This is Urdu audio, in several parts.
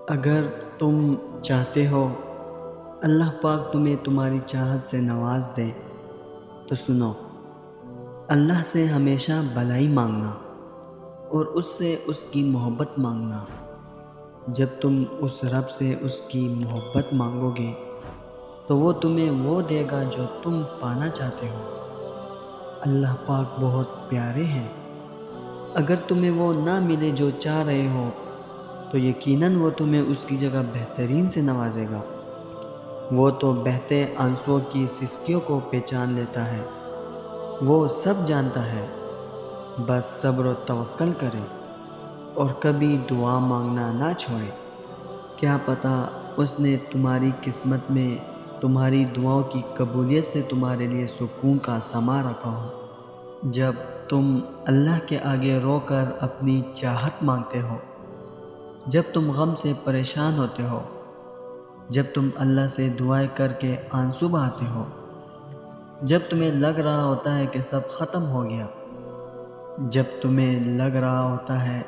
اگر تم چاہتے ہو اللہ پاک تمہیں تمہاری چاہت سے نواز دے تو سنو، اللہ سے ہمیشہ بھلائی مانگنا اور اس سے اس کی محبت مانگنا۔ جب تم اس رب سے اس کی محبت مانگو گے تو وہ تمہیں وہ دے گا جو تم پانا چاہتے ہو۔ اللہ پاک بہت پیارے ہیں۔ اگر تمہیں وہ نہ ملے جو چاہ رہے ہو تو یقیناً وہ تمہیں اس کی جگہ بہترین سے نوازے گا۔ وہ تو بہتے آنسوؤں کی سسکیوں کو پہچان لیتا ہے، وہ سب جانتا ہے۔ بس صبر و توکل کرے اور کبھی دعا مانگنا نہ چھوڑے۔ کیا پتہ اس نے تمہاری قسمت میں تمہاری دعاؤں کی قبولیت سے تمہارے لیے سکون کا سما رکھا ہو۔ جب تم اللہ کے آگے رو کر اپنی چاہت مانگتے ہو، جب تم غم سے پریشان ہوتے ہو، جب تم اللہ سے دعائیں کر کے آنسو بہاتے ہو، جب تمہیں لگ رہا ہوتا ہے کہ سب ختم ہو گیا، جب تمہیں لگ رہا ہوتا ہے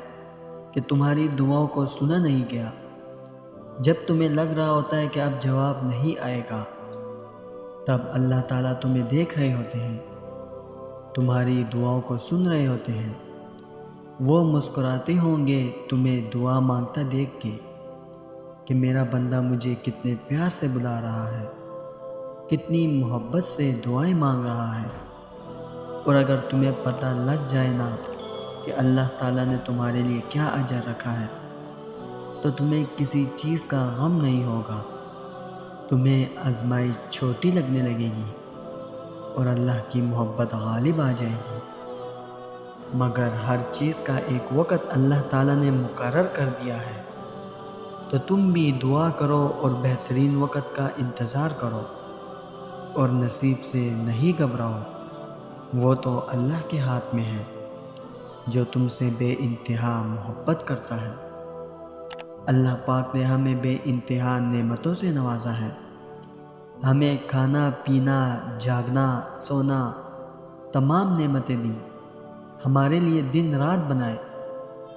کہ تمہاری دعاؤں کو سنا نہیں گیا، جب تمہیں لگ رہا ہوتا ہے کہ اب جواب نہیں آئے گا، تب اللہ تعالیٰ تمہیں دیکھ رہے ہوتے ہیں، تمہاری دعاؤں کو سن رہے ہوتے ہیں۔ وہ مسکراتے ہوں گے تمہیں دعا مانگتا دیکھ کے کہ میرا بندہ مجھے کتنے پیار سے بلا رہا ہے، کتنی محبت سے دعائیں مانگ رہا ہے۔ اور اگر تمہیں پتہ لگ جائے نا کہ اللہ تعالیٰ نے تمہارے لیے کیا اجر رکھا ہے تو تمہیں کسی چیز کا غم نہیں ہوگا۔ تمہیں آزمائش چھوٹی لگنے لگے گی اور اللہ کی محبت غالب آ جائے گی۔ مگر ہر چیز کا ایک وقت اللہ تعالیٰ نے مقرر کر دیا ہے، تو تم بھی دعا کرو اور بہترین وقت کا انتظار کرو اور نصیب سے نہیں گھبراؤ۔ وہ تو اللہ کے ہاتھ میں ہے جو تم سے بے انتہا محبت کرتا ہے۔ اللہ پاک نے ہمیں بے انتہا نعمتوں سے نوازا ہے۔ ہمیں کھانا پینا، جاگنا، سونا، تمام نعمتیں دیں، ہمارے لیے دن رات بنائے،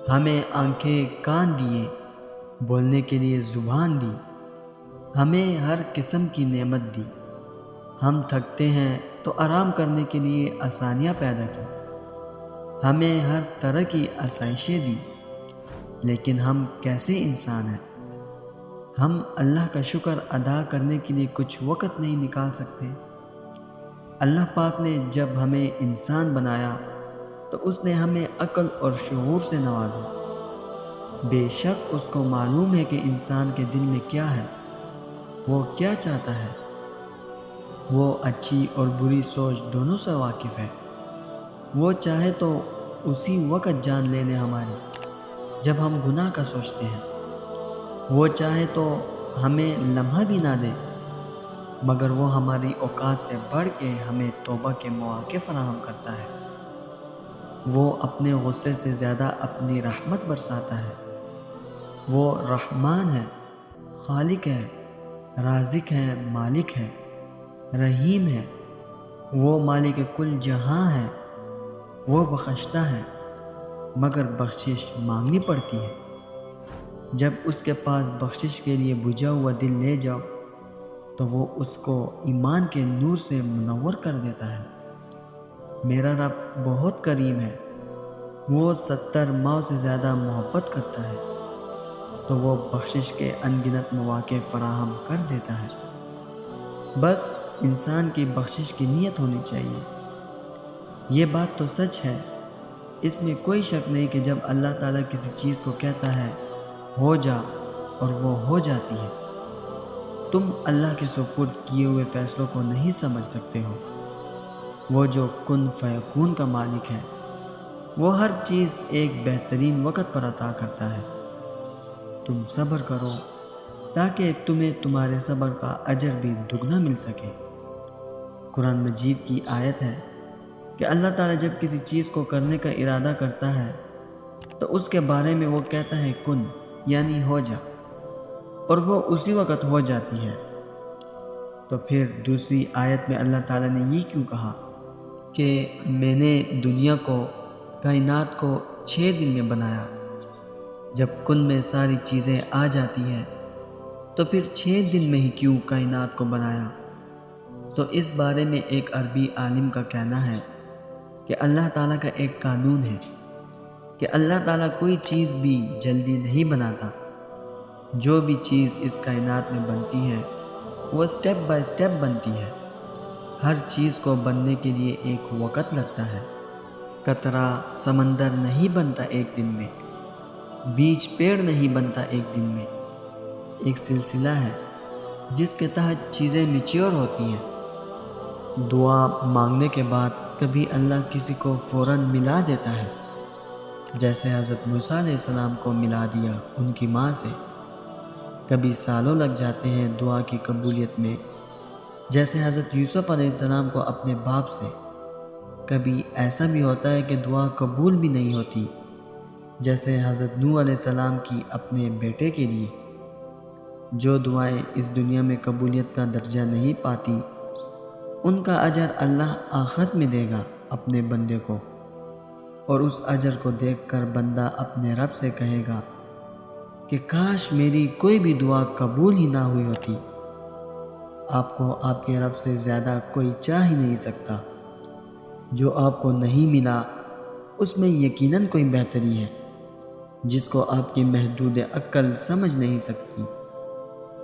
ہمیں آنکھیں کان دیے، بولنے کے لیے زبان دی، ہمیں ہر قسم کی نعمت دی۔ ہم تھکتے ہیں تو آرام کرنے کے لیے آسانیاں پیدا کی، ہمیں ہر طرح کی آسائشیں دی۔ لیکن ہم کیسے انسان ہیں، ہم اللہ کا شکر ادا کرنے کے لیے کچھ وقت نہیں نکال سکتے۔ اللہ پاک نے جب ہمیں انسان بنایا تو اس نے ہمیں عقل اور شعور سے نوازا۔ بے شک اس کو معلوم ہے کہ انسان کے دل میں کیا ہے، وہ کیا چاہتا ہے۔ وہ اچھی اور بری سوچ دونوں سے واقف ہے۔ وہ چاہے تو اسی وقت جان لے لے ہماری جب ہم گناہ کا سوچتے ہیں، وہ چاہے تو ہمیں لمحہ بھی نہ دے، مگر وہ ہماری اوقات سے بڑھ کے ہمیں توبہ کے مواقع فراہم کرتا ہے۔ وہ اپنے غصے سے زیادہ اپنی رحمت برساتا ہے۔ وہ رحمان ہے، خالق ہے، رازق ہے، مالک ہے، رحیم ہے۔ وہ مالک کل جہاں ہے۔ وہ بخشتا ہے مگر بخشش مانگنی پڑتی ہے۔ جب اس کے پاس بخشش کے لیے بجھا ہوا دل لے جاؤ تو وہ اس کو ایمان کے نور سے منور کر دیتا ہے۔ میرا رب بہت کریم ہے، وہ 70 ماؤں سے زیادہ محبت کرتا ہے، تو وہ بخشش کے انگنت مواقع فراہم کر دیتا ہے۔ بس انسان کی بخشش کی نیت ہونی چاہیے۔ یہ بات تو سچ ہے، اس میں کوئی شک نہیں کہ جب اللہ تعالیٰ کسی چیز کو کہتا ہے ہو جا اور وہ ہو جاتی ہے۔ تم اللہ کے سپرد کیے ہوئے فیصلوں کو نہیں سمجھ سکتے ہو۔ وہ جو کن فیکون کا مالک ہے، وہ ہر چیز ایک بہترین وقت پر عطا کرتا ہے۔ تم صبر کرو تاکہ تمہیں تمہارے صبر کا اجر بھی دگنا مل سکے۔ قرآن مجید کی آیت ہے کہ اللہ تعالیٰ جب کسی چیز کو کرنے کا ارادہ کرتا ہے تو اس کے بارے میں وہ کہتا ہے کن، یعنی ہو جا، اور وہ اسی وقت ہو جاتی ہے۔ تو پھر دوسری آیت میں اللہ تعالیٰ نے یہ کیوں کہا کہ میں نے دنیا کو، کائنات کو 6 دن میں بنایا؟ جب کن میں ساری چیزیں آ جاتی ہیں تو پھر 6 دن میں ہی کیوں کائنات کو بنایا؟ تو اس بارے میں ایک عربی عالم کا کہنا ہے کہ اللہ تعالیٰ کا ایک قانون ہے کہ اللہ تعالیٰ کوئی چیز بھی جلدی نہیں بناتا۔ جو بھی چیز اس کائنات میں بنتی ہے وہ سٹیپ بائی سٹیپ بنتی ہے۔ ہر چیز کو بننے کے لیے ایک وقت لگتا ہے۔ قطرہ سمندر نہیں بنتا ایک دن میں، بیج پیڑ نہیں بنتا ایک دن میں۔ ایک سلسلہ ہے جس کے تحت چیزیں میچیور ہوتی ہیں۔ دعا مانگنے کے بعد کبھی اللہ کسی کو فوراً ملا دیتا ہے، جیسے حضرت موسیٰ علیہ السلام کو ملا دیا ان کی ماں سے۔ کبھی سالوں لگ جاتے ہیں دعا کی قبولیت میں، جیسے حضرت یوسف علیہ السلام کو اپنے باپ سے۔ کبھی ایسا بھی ہوتا ہے کہ دعا قبول بھی نہیں ہوتی، جیسے حضرت نوح علیہ السلام کی اپنے بیٹے کے لیے۔ جو دعائیں اس دنیا میں قبولیت کا درجہ نہیں پاتی، ان کا اجر اللہ آخرت میں دے گا اپنے بندے کو، اور اس اجر کو دیکھ کر بندہ اپنے رب سے کہے گا کہ کاش میری کوئی بھی دعا قبول ہی نہ ہوئی ہوتی۔ آپ کو آپ کے رب سے زیادہ کوئی چاہ ہی نہیں سکتا۔ جو آپ کو نہیں ملا اس میں یقیناً کوئی بہتری ہے جس کو آپ کی محدود عقل سمجھ نہیں سکتی۔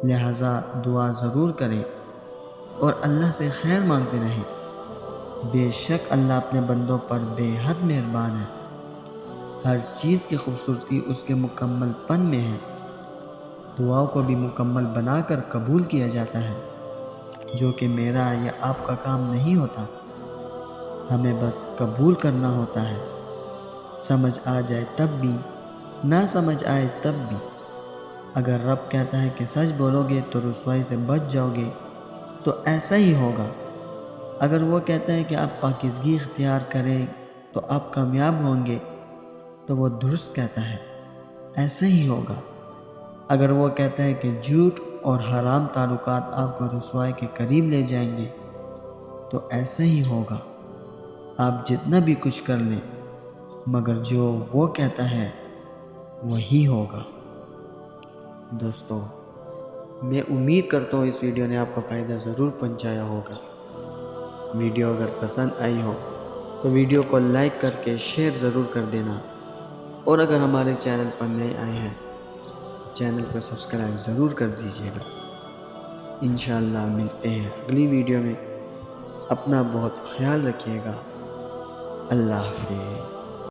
لہٰذا دعا ضرور کریں اور اللہ سے خیر مانگتے رہیں۔ بے شک اللہ اپنے بندوں پر بے حد مہربان ہے۔ ہر چیز کی خوبصورتی اس کے مکمل پن میں ہے۔ دعاؤں کو بھی مکمل بنا کر قبول کیا جاتا ہے، جو کہ میرا یا آپ کا کام نہیں ہوتا۔ ہمیں بس قبول کرنا ہوتا ہے، سمجھ آ جائے تب بھی، نہ سمجھ آئے تب بھی۔ اگر رب کہتا ہے کہ سچ بولو گے تو رسوائی سے بچ جاؤ گے تو ایسا ہی ہوگا۔ اگر وہ کہتا ہے کہ آپ پاکیزگی اختیار کریں تو آپ کامیاب ہوں گے تو وہ درست کہتا ہے، ایسا ہی ہوگا۔ اگر وہ کہتا ہے کہ جھوٹ اور حرام تعلقات آپ کو رسوائی کے قریب لے جائیں گے تو ایسا ہی ہوگا۔ آپ جتنا بھی کچھ کر لیں مگر جو وہ کہتا ہے وہی ہوگا۔ دوستو، میں امید کرتا ہوں اس ویڈیو نے آپ کو فائدہ ضرور پہنچایا ہوگا۔ ویڈیو اگر پسند آئی ہو تو ویڈیو کو لائک کر کے شیئر ضرور کر دینا، اور اگر ہمارے چینل پر نئے آئے ہیں چینل کو سبسکرائب ضرور کر دیجیے گا۔ انشاءاللہ ملتے ہیں اگلی ویڈیو میں۔ اپنا بہت خیال رکھیے گا۔ اللہ حافظ۔